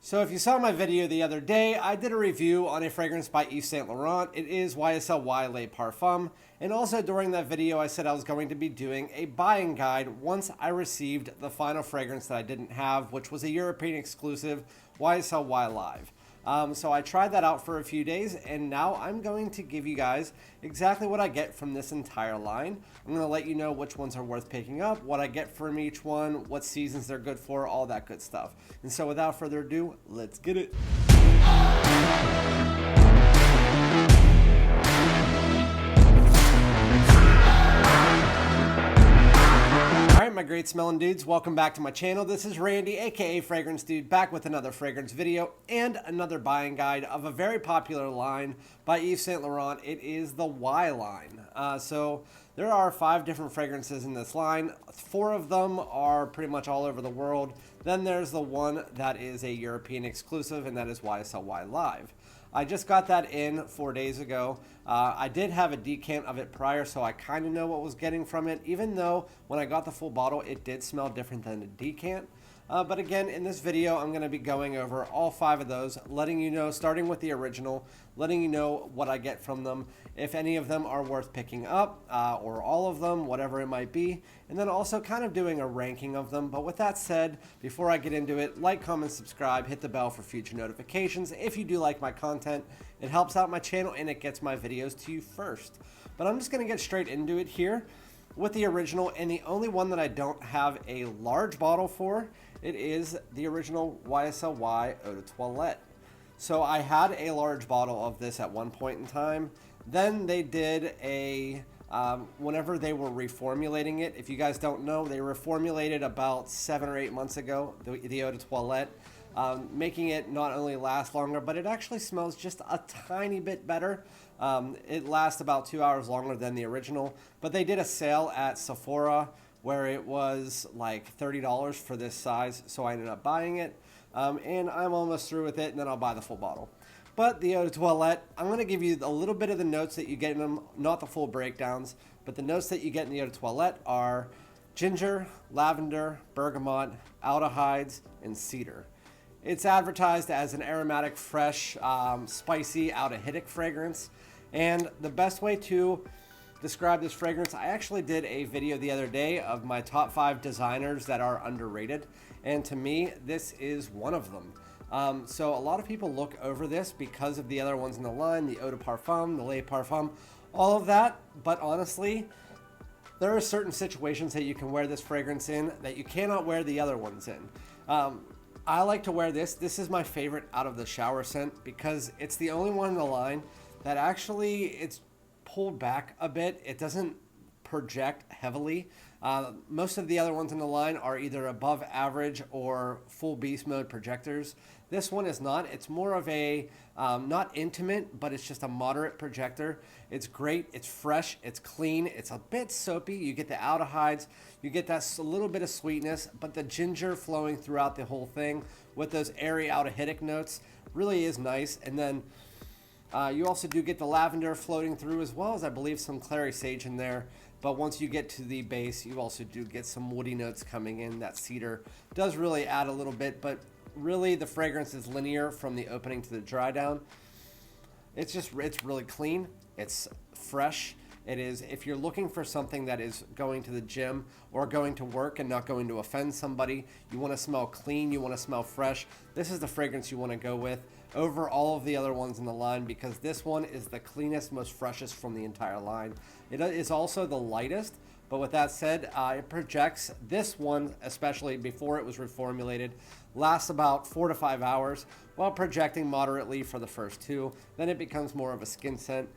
So if you saw my video the other day, I did a review on a fragrance by Yves Saint Laurent. It is YSL Y Parfum. And also during that video, I said I was going to be doing a buying guide once I received the final fragrance that I didn't have, which was a European exclusive YSL Y Live. So I tried that out for a few days, and now I'm going to give you guys exactly what I get from this entire line. I'm going to let you know which ones are worth picking up, what I get from each one, what seasons they're good for, all that good stuff. And so without further ado, let's get it. Alright, my great smelling dudes, welcome back to my channel. This is Randy, aka Fragrance Dude, back with another fragrance video and another buying guide of a very popular line by Yves Saint Laurent. It is the Y line. So there are 5 different fragrances in this line. 4 of them are pretty much all over the world. Then there's the one that is a European exclusive, and that is YSL Y Live. I just got that in 4 days ago. I did have a decant of it prior, so I kind of know what was getting from it, even though when I got the full bottle, it did smell different than a decant. But again, in this video, I'm going to be going over all 5 of those, letting you know, starting with the original, letting you know what I get from them, if any of them are worth picking up, or all of them, whatever it might be, and then also kind of doing a ranking of them. But with that said, before I get into it, like, comment, subscribe, hit the bell for future notifications. If you do like my content, it helps out my channel and it gets my videos to you first. But I'm just going to get straight into it here with the original, and the only one that I don't have a large bottle for, it is the original YSL Y Eau de Toilette. So I had a large bottle of this at one point in time. Then they did a, whenever they were reformulating it, if you guys don't know, they reformulated about 7 or 8 months ago, the Eau de Toilette, making it not only last longer, but it actually smells just a tiny bit better. It lasts about 2 hours longer than the original, but they did a sale at Sephora where it was like $30 for this size, so I ended up buying it, and I'm almost through with it, and then I'll buy the full bottle. But the Eau de Toilette, I'm going to give you a little bit of the notes that you get in them, not the full breakdowns, but the notes that you get in the Eau de Toilette are ginger, lavender, bergamot, aldehydes, and cedar. It's advertised as an aromatic, fresh, spicy, aldehydic fragrance, and the best way to describe this fragrance, I actually did a video the other day of my top 5 designers that are underrated, and to me, this is one of them. So a lot of people look over this because of the other ones in the line, the Eau de Parfum, the Le Parfum, all of that, but honestly, there are certain situations that you can wear this fragrance in that you cannot wear the other ones in. I like to wear this. This is my favorite out of the shower scent because it's the only one in the line that actually it's pulled back a bit. It doesn't project heavily. Most of the other ones in the line are either above average or full beast mode projectors. This one is not. It's more of a, not intimate, but it's just a moderate projector. It's great. It's fresh. It's clean. It's a bit soapy. You get the aldehydes. You get that a little bit of sweetness, but the ginger flowing throughout the whole thing with those airy aldehydic notes really is nice. And then you also do get the lavender floating through, as well as I believe some clary sage in there. But once you get to the base, you also do get some woody notes coming in. That cedar does really add a little bit, but really the fragrance is linear from the opening to the dry down. It's really clean. It's fresh. It is, if you're looking for something that is going to the gym or going to work and not going to offend somebody, you want to smell clean, you want to smell fresh, this is the fragrance you want to go with over all of the other ones in the line, because this one is the cleanest, most freshest from the entire line. It is also the lightest, but with that said, it projects, this one, especially before it was reformulated, lasts about 4 to 5 hours, while projecting moderately for the first 2. Then it becomes more of a skin scent.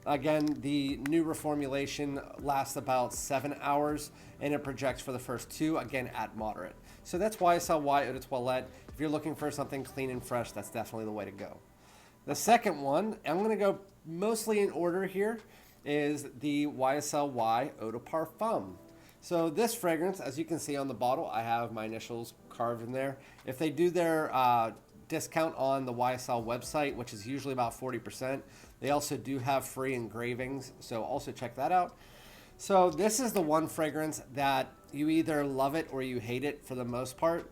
Again, the new reformulation lasts about 7 hours, and it projects for the first 2, again at moderate. So that's YSL Y Eau de Toilette. If you're looking for something clean and fresh, that's definitely the way to go. The second one, I'm going to go mostly in order here, is the YSL Y Eau de Parfum. So this fragrance, as you can see on the bottle, I have my initials carved in there. If they do their discount on the YSL website, which is usually about 40%, they also do have free engravings, so also check that out. So this is the one fragrance that you either love it or you hate it for the most part.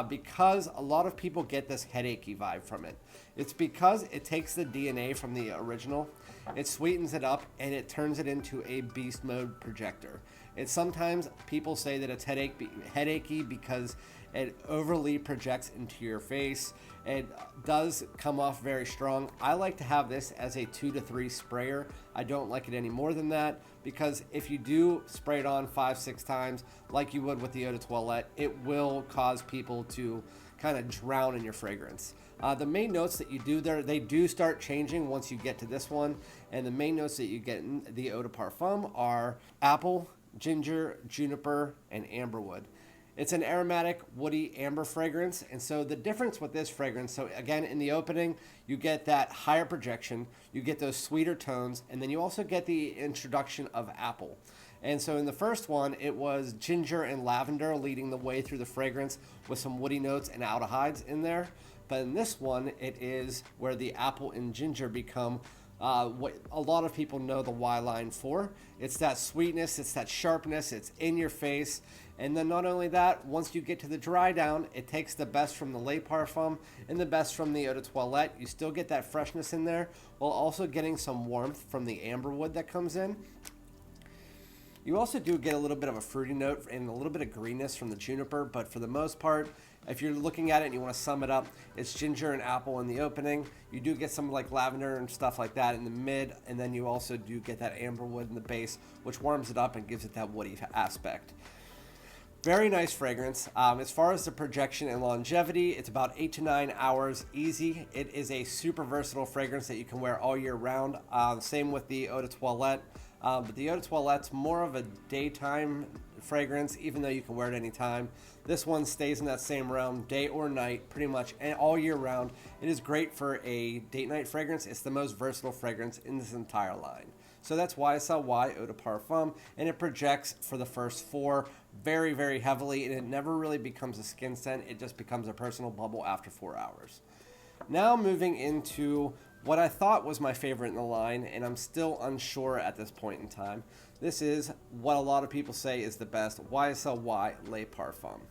because a lot of people get this headachy vibe from it. It's because it takes the DNA from the original, it sweetens it up, and it turns it into a beast mode projector. It's sometimes people say that it's headachy because it overly projects into your face. It does come off very strong. I like to have this as a 2 to 3 sprayer. I don't like it any more than that, because if you do spray it on 5-6 times like you would with the Eau de Toilette, it will cause people to kind of drown in your fragrance. The main notes that you do there, they do start changing once you get to this one, and the main notes that you get in the Eau de Parfum are apple, ginger, juniper, and amberwood. It's an aromatic, woody amber fragrance, and so the difference with this fragrance, so again, in the opening, you get that higher projection, you get those sweeter tones, and then you also get the introduction of apple. And so in the first one, it was ginger and lavender leading the way through the fragrance with some woody notes and aldehydes in there. But in this one, it is where the apple and ginger become what a lot of people know the Y line for. It's that sweetness, it's that sharpness, it's in your face. And then not only that, once you get to the dry down, it takes the best from the Le Parfum and the best from the Eau de Toilette. You still get that freshness in there, while also getting some warmth from the amberwood that comes in. You also do get a little bit of a fruity note and a little bit of greenness from the juniper, but for the most part, if you're looking at it and you want to sum it up, it's ginger and apple in the opening. You do get some like lavender and stuff like that in the mid, and then you also do get that amberwood in the base, which warms it up and gives it that woody aspect. Very nice fragrance. As far as the projection and longevity, it's about 8 to 9 hours easy. It is a super versatile fragrance that you can wear all year round. Same with the Eau de Toilette. But the Eau de Toilette's more of a daytime fragrance, even though you can wear it anytime. This one stays in that same realm, day or night, pretty much all year round. It is great for a date night fragrance. It's the most versatile fragrance in this entire line. So that's YSL Y Eau de Parfum, and it projects for the first 4 very, very heavily, and it never really becomes a skin scent. It just becomes a personal bubble after 4 hours. Now moving into what I thought was my favorite in the line, and I'm still unsure at this point in time. This is what a lot of people say is the best, YSL Y Le Parfum.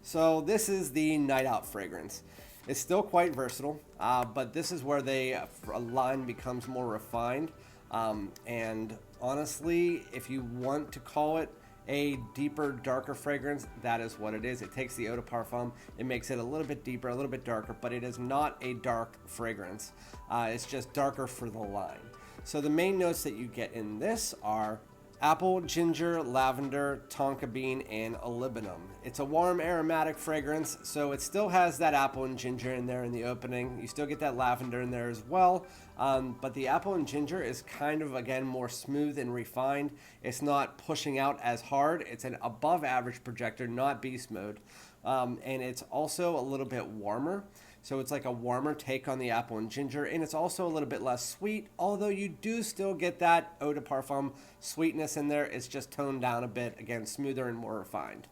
So this is the night out fragrance. It's still quite versatile, but this is where the line becomes more refined. And honestly, if you want to call it a deeper, darker fragrance, that is what it is. It takes the Eau de Parfum, it makes it a little bit deeper, a little bit darker, but it is not a dark fragrance. It's just darker for the line. So the main notes that you get in this are apple, ginger, lavender, tonka bean, and olibanum. It's a warm aromatic fragrance, so it still has that apple and ginger in there in the opening. You still get that lavender in there as well, but the apple and ginger is kind of, again, more smooth and refined. It's not pushing out as hard. It's an above average projector, not beast mode, and it's also a little bit warmer. So it's like a warmer take on the apple and ginger, and it's also a little bit less sweet, although you do still get that Eau de Parfum sweetness in there. It's just toned down a bit, again, smoother and more refined.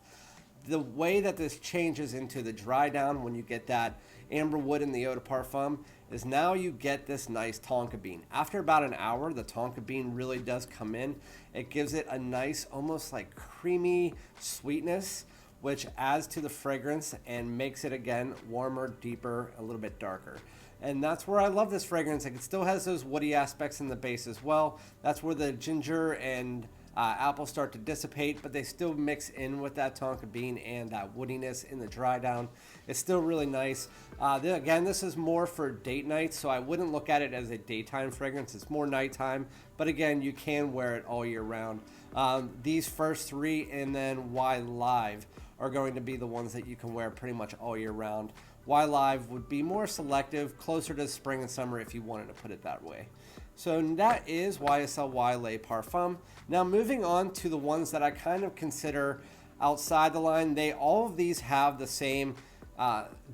The way that this changes into the dry down when you get that amber wood in the Eau de Parfum is now you get this nice tonka bean. After about an hour, the tonka bean really does come in. It gives it a nice, almost like creamy sweetness, which adds to the fragrance and makes it, again, warmer, deeper, a little bit darker. And that's where I love this fragrance. It still has those woody aspects in the base as well. That's where the ginger and apple start to dissipate, but they still mix in with that tonka bean and that woodiness in the dry down. It's still really nice. Again, this is more for date nights, so I wouldn't look at it as a daytime fragrance. It's more nighttime, but again, you can wear it all year round. These first 3 and then Y Live are going to be the ones that you can wear pretty much all year round. Y Live would be more selective, closer to spring and summer if you wanted to put it that way. So that is YSL Y Le Parfum. Now moving on to the ones that I kind of consider outside the line, all of these have the same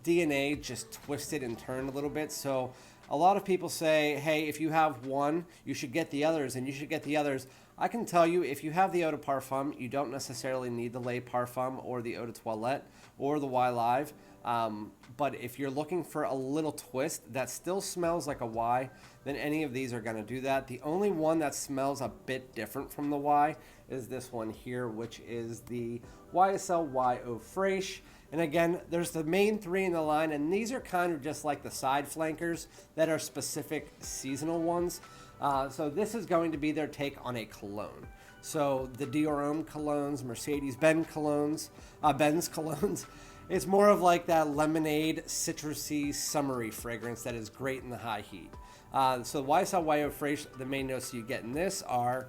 DNA, just twisted and turned a little bit. So a lot of people say, hey, if you have one, you should get the others, and you should get the others. I can tell you, if you have the Eau de Parfum, you don't necessarily need the Le Parfum or the Eau de Toilette or the Y Live. But if you're looking for a little twist that still smells like a Y, then any of these are going to do that. The only one that smells a bit different from the Y is this one here, which is the YSL Y Fraiche. And again, there's the main three in the line, and these are kind of just like the side flankers that are specific seasonal ones. So this is going to be their take on a cologne. So the Dior Homme colognes, Mercedes-Benz colognes, it's more of like that lemonade, citrusy, summery fragrance that is great in the high heat. So YSL Y Eau Fraiche, the main notes you get in this are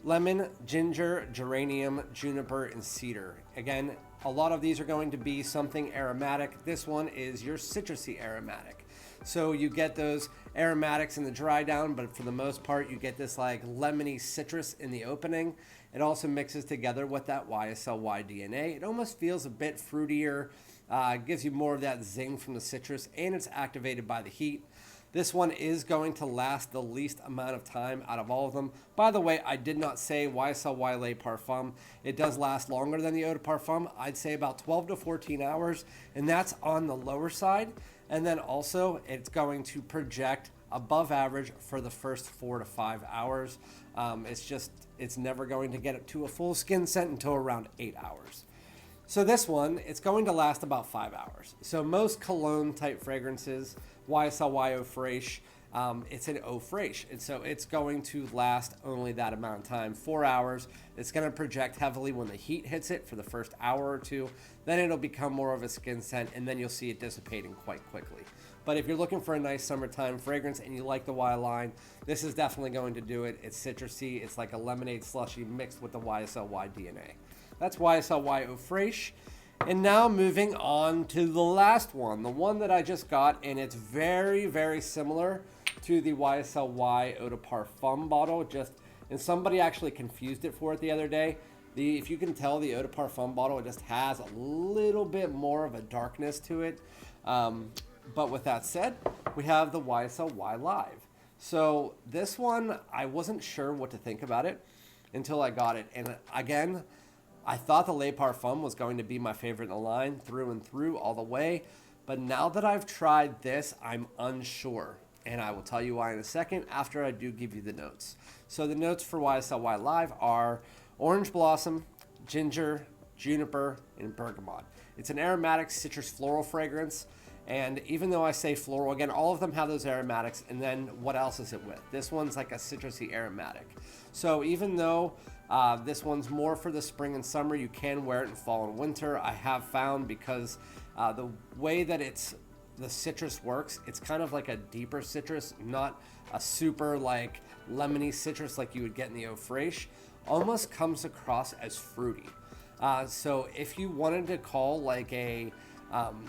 lemon, ginger, geranium, juniper, and cedar. Again, a lot of these are going to be something aromatic. This one is your citrusy aromatic. So you get those aromatics in the dry down, but for the most part, you get this like lemony citrus in the opening. It also mixes together with that YSL Y DNA. It almost feels a bit fruitier, gives you more of that zing from the citrus, and it's activated by the heat. This one is going to last the least amount of time out of all of them. By the way, I did not say YSL Y Le Parfum. It does last longer than the Eau de Parfum. I'd say about 12 to 14 hours, and that's on the lower side. And then also, it's going to project above average for the first 4 to 5 hours. It's never going to get it to a full skin scent until around 8 hours. So this one, it's going to last about 5 hours. So most cologne type fragrances, YSL Y Eau Fraiche, it's an Eau Fraiche. And so it's going to last only that amount of time, 4 hours. It's going to project heavily when the heat hits it for the first hour or two. Then it'll become more of a skin scent, and then you'll see it dissipating quite quickly. But if you're looking for a nice summertime fragrance and you like the Y line, this is definitely going to do it. It's citrusy. It's like a lemonade slushy mixed with the YSL Y DNA. That's YSL Y Eau Fraiche. And now moving on to the last one, the one that I just got, and it's very, very similar to the YSL Y Eau de Parfum bottle. And somebody actually confused it for it the other day. If you can tell, the Eau de Parfum bottle, it just has a little bit more of a darkness to it. But with that said, we have the YSL Y Live. So this one, I wasn't sure what to think about it until I got it. And again, I thought the Le Parfum was going to be my favorite in the line through and through all the way. But now that I've tried this, I'm unsure. And I will tell you why in a second after I do give you the notes. So the notes for YSL Y Live are orange blossom, ginger, juniper, and bergamot. It's an aromatic citrus floral fragrance. And even though I say floral, again, all of them have those aromatics. And then what else is it with? This one's like a citrusy aromatic. So even though this one's more for the spring and summer, you can wear it in fall and winter. I have found because the way that the citrus works, it's kind of like a deeper citrus, not a super like lemony citrus like you would get in the Eau Fraiche. Almost comes across as fruity. So if you wanted to call like a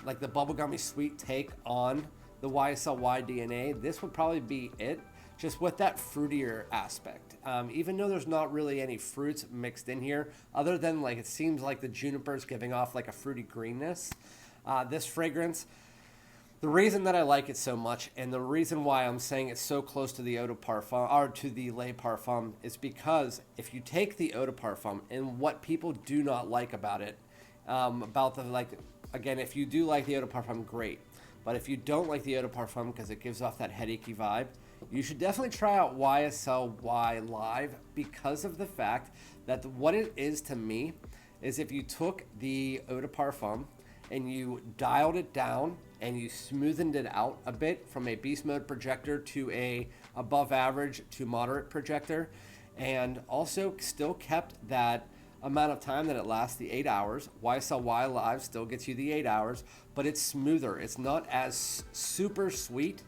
like the bubblegummy sweet take on the YSL Y DNA, this would probably be it, just with that fruitier aspect. Even though there's not really any fruits mixed in here, other than like it seems like the juniper is giving off like a fruity greenness. This fragrance, the reason that I like it so much, and the reason why I'm saying it's so close to the Eau de Parfum or to the Le Parfum, is because if you take the Eau de Parfum and what people do not like about it, again, if you do like the Eau de Parfum, great. But if you don't like the Eau de Parfum because it gives off that headachy vibe, you should definitely try out YSL Y Live because of the fact that what it is to me is if you took the Eau de Parfum and you dialed it down and you smoothened it out a bit from a beast mode projector to a above average to moderate projector, and also still kept that amount of time that it lasts, the 8 hours. YSL Y Live still gets you the 8 hours, but it's smoother. It's not as super sweet.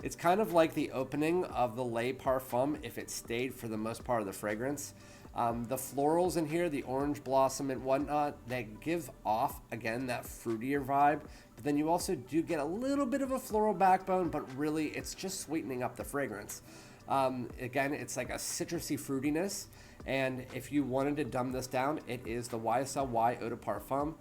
It's kind of like the opening of the Le Parfum if it stayed for the most part of the fragrance. The florals in here, the orange blossom and whatnot, they give off, again, that fruitier vibe. But then you also do get a little bit of a floral backbone, but really it's just sweetening up the fragrance. Again, it's like a citrusy fruitiness. And if you wanted to dumb this down, it is the YSL Y Eau de Parfum.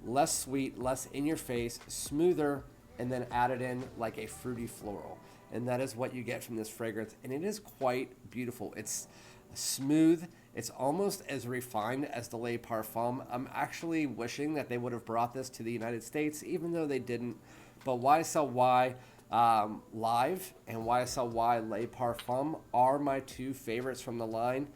Less sweet, less in your face, smoother, and then added in like a fruity floral. And that is what you get from this fragrance. And it is quite beautiful. It's smooth. It's almost as refined as the Le Parfum. I'm actually wishing that they would have brought this to the United States, even though they didn't. But YSL Y Live and YSL Y Le Parfum are my two favorites from the line.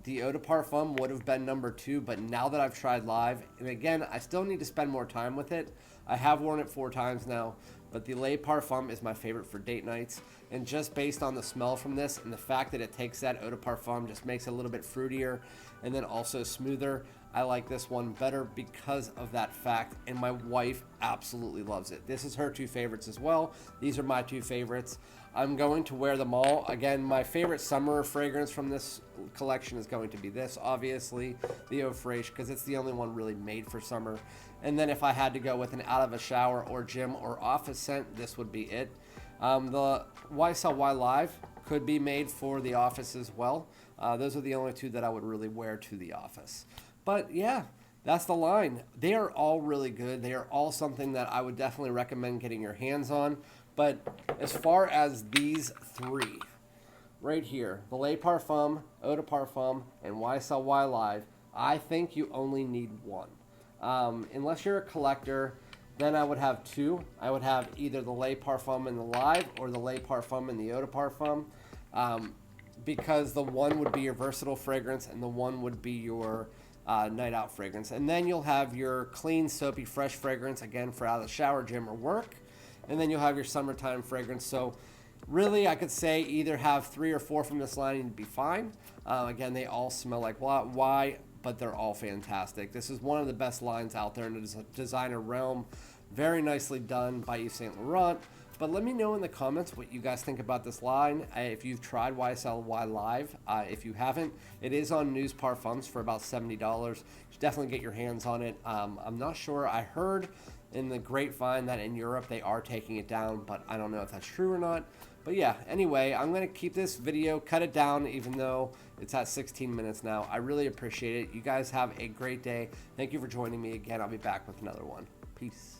The Eau de Parfum would have been number 2, but now that I've tried live, and again, I still need to spend more time with it. I have worn it 4 times now, but the Le Parfum is my favorite for date nights. And just based on the smell from this and the fact that it takes that Eau de Parfum, just makes it a little bit fruitier and then also smoother, I like this one better because of that fact, and my wife absolutely loves it. This is her 2 favorites as well. These are my 2 favorites. I'm going to wear them all. Again, my favorite summer fragrance from this collection is going to be this, obviously, the Eau Fraiche, because it's the only one really made for summer. And then if I had to go with an out of a shower or gym or office scent, this would be it. The YSL Y Live could be made for the office as well. Those are the only 2 that I would really wear to the office. But yeah, that's the line. They are all really good. They are all something that I would definitely recommend getting your hands on. But as far as these 3, right here, the Le Parfum, Eau de Parfum, and YSL Y Live, I think you only need 1. Unless you're a collector, then I would have 2. I would have either the Le Parfum and the Live or the Le Parfum and the Eau de Parfum, because the one would be your versatile fragrance and the one would be your night out fragrance. And then you'll have your clean, soapy, fresh fragrance, again, for out of the shower, gym, or work. And then you'll have your summertime fragrance. So really, I could say either have 3 or 4 from this line and you'd be fine. Again, they all smell like Y, but they're all fantastic. This is one of the best lines out there in the designer realm. Very nicely done by Yves Saint Laurent. But let me know in the comments what you guys think about this line. If you've tried YSL Y Live. If you haven't, it is on News Parfums for about $70. You should definitely get your hands on it. I'm not sure. I heard in the grapevine that in Europe they are taking it down, but I don't know if that's true or not. But yeah, anyway, I'm going to keep this video, cut it down, even though it's at 16 minutes now. I really appreciate it. You guys have a great day. Thank you for joining me again. I'll be back with another one. Peace.